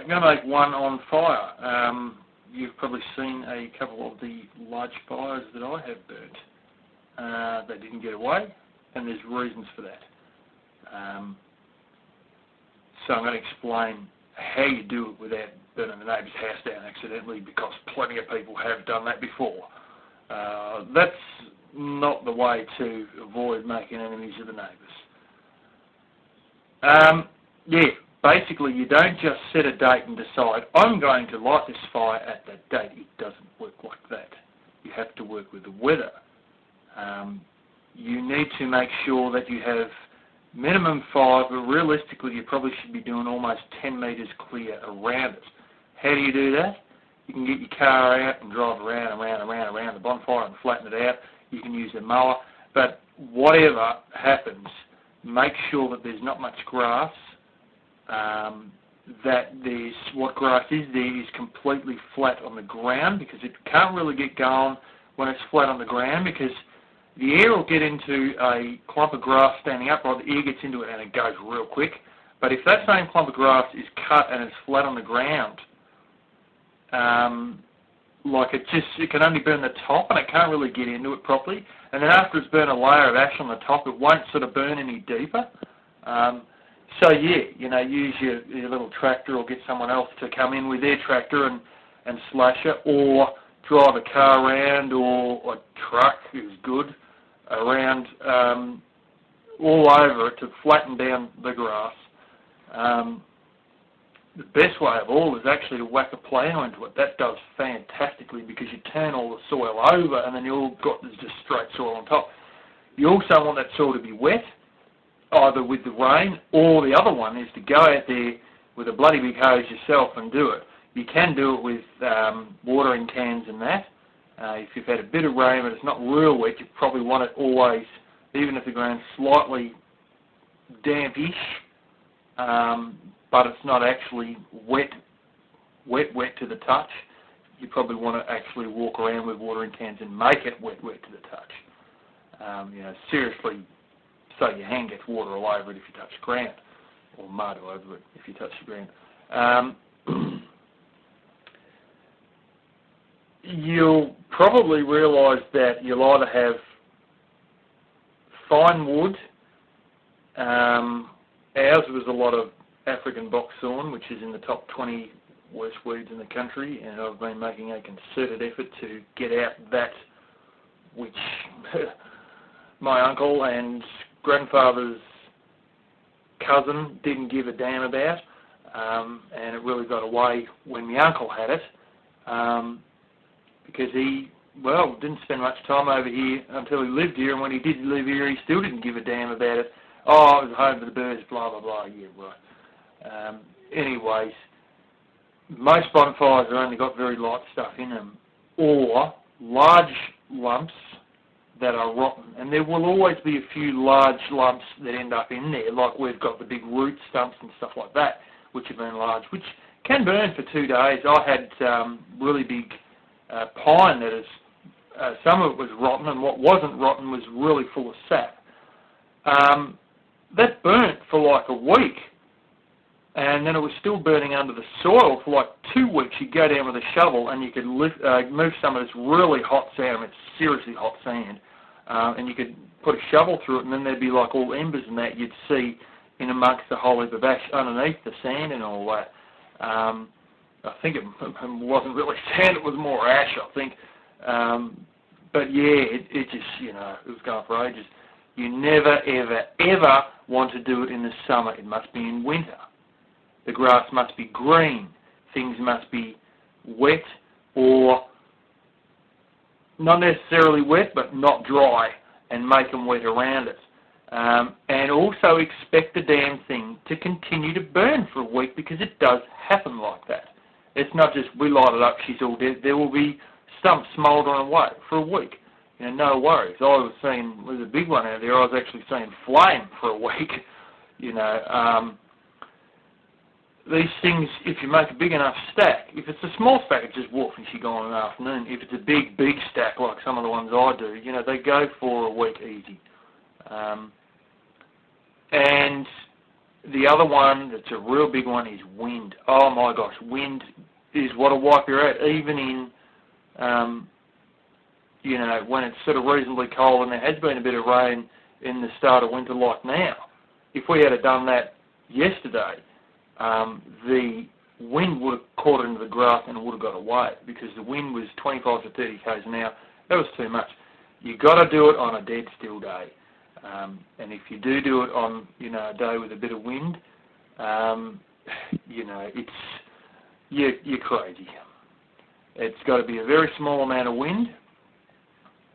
I'm going to make one on fire. You've probably seen a couple of the large fires that I have burnt. They didn't get away, and there's reasons for that. So I'm going to explain how you do it without burning the neighbour's house down accidentally, because plenty of people have done that before. That's not the way to avoid making enemies of the neighbours. Yeah, basically you don't just set a date and decide, I'm going to light this fire at that date. It doesn't work like that. You have to work with the weather. You need to make sure that you have minimum 5, but realistically you probably should be doing almost 10 metres clear around it. How do you do that? You can get your car out and drive around the bonfire and flatten it out. You can use a mower, but whatever happens, make sure that there's not much grass, what grass is there is completely flat on the ground, because it can't really get going when it's flat on the ground, because the air will get into a clump of grass standing upright, the air gets into it and it goes real quick. But if that same clump of grass is cut and it's flat on the ground, it can only burn the top and it can't really get into it properly. And then after it's burned a layer of ash on the top, it won't sort of burn any deeper. So yeah, use your little tractor, or get someone else to come in with their tractor and slash it, or drive a car around, or a truck is good, around all over it to flatten down the grass. The best way of all is actually to whack a plough into it. That does fantastically, because you turn all the soil over and then you've got just straight soil on top. You also want that soil to be wet, either with the rain, or the other one is to go out there with a bloody big hose yourself and do it. You can do it with watering cans and that. If you've had a bit of rain but it's not real wet, you probably want it always, even if the ground's slightly dampish, but it's not actually wet to the touch. You probably want to actually walk around with watering cans and make it wet to the touch. Seriously, so your hand gets water all over it if you touch the ground, or mud all over it if you touch the ground. You'll probably realise that you'll either have fine wood. Ours was a lot of African box thorn, which is in the top 20 worst weeds in the country, and I've been making a concerted effort to get out that which my uncle and grandfather's cousin didn't give a damn about, and it really got away when my uncle had it, because he didn't spend much time over here until he lived here, and when he did live here he still didn't give a damn about it. Oh, it was home for the birds, blah blah blah. Yeah, right. Anyways, most bonfires have only got very light stuff in them, or large lumps that are rotten, and there will always be a few large lumps that end up in there, like we've got the big root stumps and stuff like that, which have been large, which can burn for 2 days. I had really big pine that is, some of it was rotten, and what wasn't rotten was really full of sap. That burnt for like a week, and then it was still burning under the soil for like 2 weeks. You'd go down with a shovel and you could move some of this really hot sand. It's seriously hot sand, and you could put a shovel through it, and then there'd be like all embers and that you'd see in amongst the whole heap of ash underneath the sand and all that. I think it wasn't really sand, it was more ash, I think. But yeah, it just, it was going for ages. You never, ever, ever want to do it in the summer. It must be in winter. The grass must be green. Things must be wet, or not necessarily wet, but not dry, and make them wet around it. And also expect the damn thing to continue to burn for a week, because it does happen like that. It's not just we light it up, she's all dead. There will be stumps smouldering away for a week. No worries. There's a big one out there, I was actually seeing flame for a week. These things, if you make a big enough stack, if it's a small stack, it's just walk and she gone in the afternoon. If it's a big stack like some of the ones I do, they go for a week easy. And the other one that's a real big one is wind. Oh my gosh, wind is what'll wipe you out, even in, when it's sort of reasonably cold and there has been a bit of rain in the start of winter like now. If we had done that yesterday, the wind would have caught into the grass and it would have got away because the wind was 25 to 30 k's an hour. That was too much. You've got to do it on a dead still day. And if you do it on, a day with a bit of wind, you're crazy. It's got to be a very small amount of wind,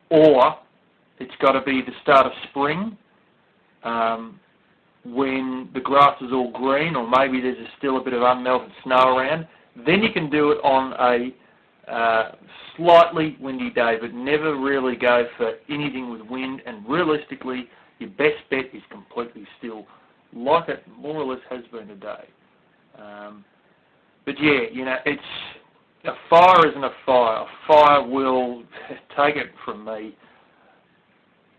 or it's got to be the start of spring, when the grass is all green, or maybe there's still a bit of unmelted snow around. Then you can do it on a slightly windy day, but never really go for anything with wind. And realistically, your best bet is completely still, like it more or less has been today. But yeah, it's a fire isn't a fire. A fire will take it from me.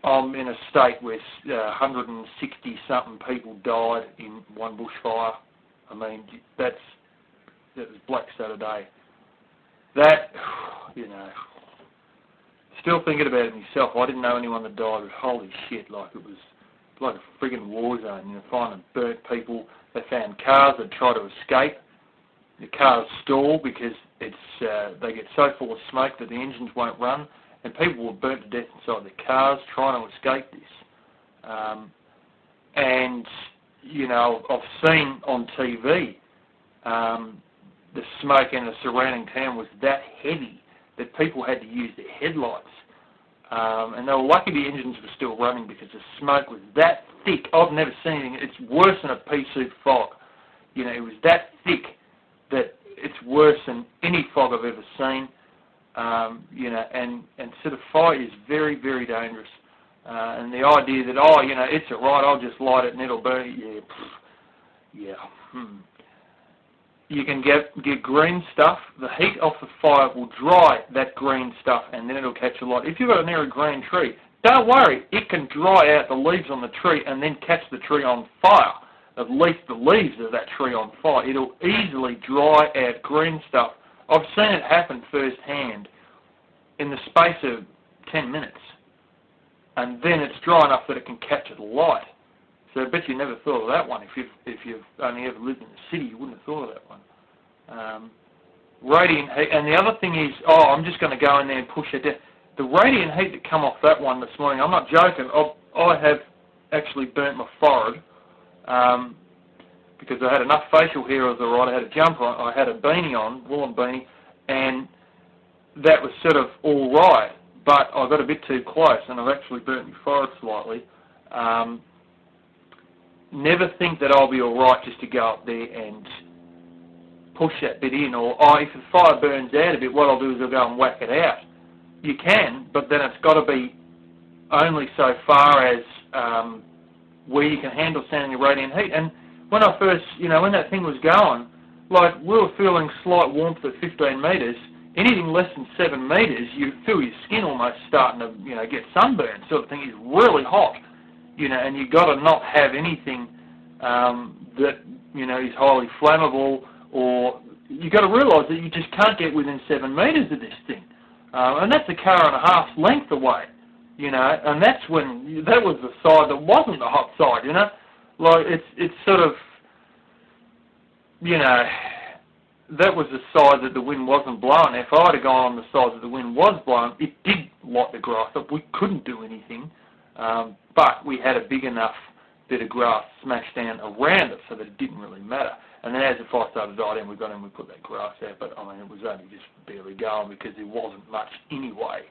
I'm in a state where 160-something people died in one bushfire. I mean, that was Black Saturday. That, still thinking about it myself. I didn't know anyone that died, but holy shit, it was like a friggin' war zone. Finding burnt people. They found cars that try to escape. The cars stall because they get so full of smoke that the engines won't run. And people were burnt to death inside their cars trying to escape this. I've seen on TV the smoke in the surrounding town was that heavy that people had to use their headlights. And they were lucky the engines were still running because the smoke was that thick. I've never seen anything. It's worse than a pea soup fog. It was that thick that it's worse than any fog I've ever seen. And sort of fire is very, very dangerous. And the idea that, it's all right, I'll just light it and it'll burn it, You can get green stuff. The heat off the fire will dry that green stuff and then it'll catch a light. If you've got a near a green tree, don't worry, it can dry out the leaves on the tree and then catch the tree on fire. At least the leaves of that tree on fire. It'll easily dry out green stuff. I've seen it happen firsthand in the space of 10 minutes. And then it's dry enough that it can capture the light. So I bet you never thought of that one. If you've only ever lived in the city, you wouldn't have thought of that one. Radiant heat. And the other thing is, I'm just going to go in there and push it down. The radiant heat that come off that one this morning, I'm not joking, I have actually burnt my forehead because I had enough facial hair, I was all right. I had a jumper on, I had a beanie on, woolen beanie, and that was sort of all right, but I got a bit too close and I've actually burnt my forehead slightly. Never think that I'll be all right just to go up there and push that bit in, or if the fire burns out a bit, what I'll do is I'll go and whack it out. You can, but then it's got to be only so far as where you can handle standing your radiant heat. And when I first, when that thing was going, we were feeling slight warmth at 15 metres. Anything less than 7 metres, you feel your skin almost starting to, get sunburned. Sort of thing is really hot, and you've got to not have anything that, is highly flammable, or you've got to realise that you just can't get within 7 metres of this thing. And that's a car and a half's length away, and that was the side that wasn't the hot side, it's sort of, that was the side that the wind wasn't blowing. If I had gone on the side that the wind was blowing, it did light the grass up. We couldn't do anything, but we had a big enough bit of grass smashed down around it so that it didn't really matter. And then as the fire started to die down, we got in, we put that grass out, but I mean, it was only just barely going because there wasn't much anyway.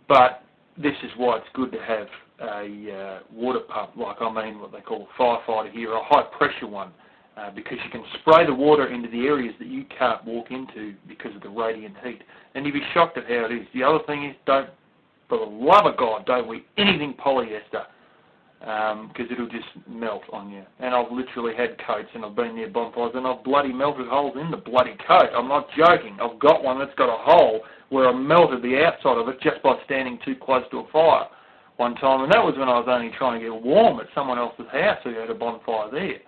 But this is why it's good to have a water pump, what they call a firefighter here, a high pressure one, because you can spray the water into the areas that you can't walk into because of the radiant heat. And you'd be shocked at how it is. The other thing is, for the love of God, don't wear anything polyester, because it'll just melt on you. And I've literally had coats, and I've been near bonfires, and I've bloody melted holes in the bloody coat. I'm not joking. I've got one that's got a hole where I melted the outside of it just by standing too close to a fire. one time, and that was when I was only trying to get warm at someone else's house who had a bonfire there.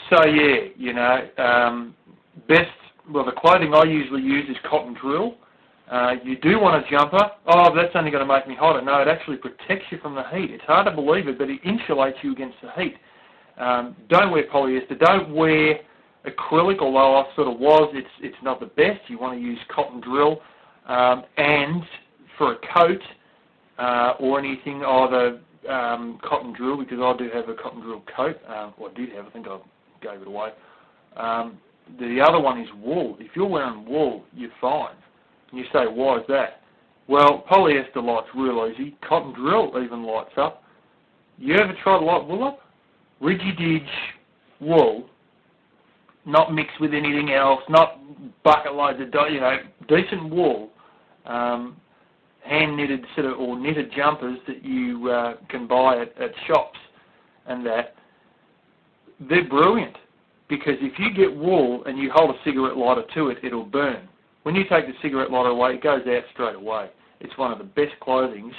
So yeah, you know, the clothing I usually use is cotton drill. You do want a jumper. Oh, that's only going to make me hotter. No, it actually protects you from the heat. It's hard to believe it, but it insulates you against the heat. Don't wear polyester. Don't wear acrylic, although I sort of was. It's not the best. You want to use cotton drill. And for a coat or anything, either cotton drill, because I do have a cotton drill coat. Well, I did have. I think I gave it away. The other one is wool. If you're wearing wool, you're fine. And you say, why is that? Well, polyester lights real easy. Cotton drill even lights up. You ever try to light wool up? Rigidage wool, not mixed with anything else, not bucket loads of, decent wool, hand knitted or knitted jumpers that you can buy at shops, and that they're brilliant, because if you get wool and you hold a cigarette lighter to it, it'll burn. When you take the cigarette lighter away, it goes out straight away. It's one of the best clothings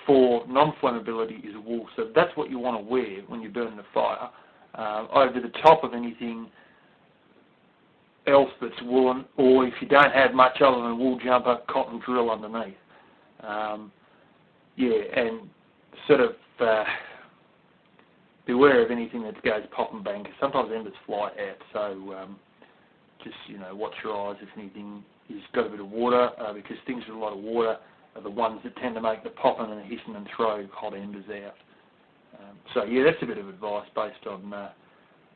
for non-flammability is wool. So that's what you want to wear when you're burning the fire, over the top of anything else that's woolen, or if you don't have much other than a wool jumper, cotton drill underneath. And sort of beware of anything that goes pop and bang, because sometimes embers fly out. So just, watch your eyes if anything has got a bit of water, because things with a lot of water are the ones that tend to make the popping and the hissing and throw hot embers out. So yeah, that's a bit of advice based on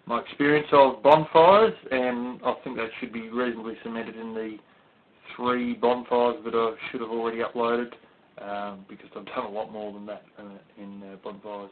my experience of bonfires, and I think that should be reasonably cemented in the 3 bonfires that I should have already uploaded, because I've done a lot more than that in bonfires.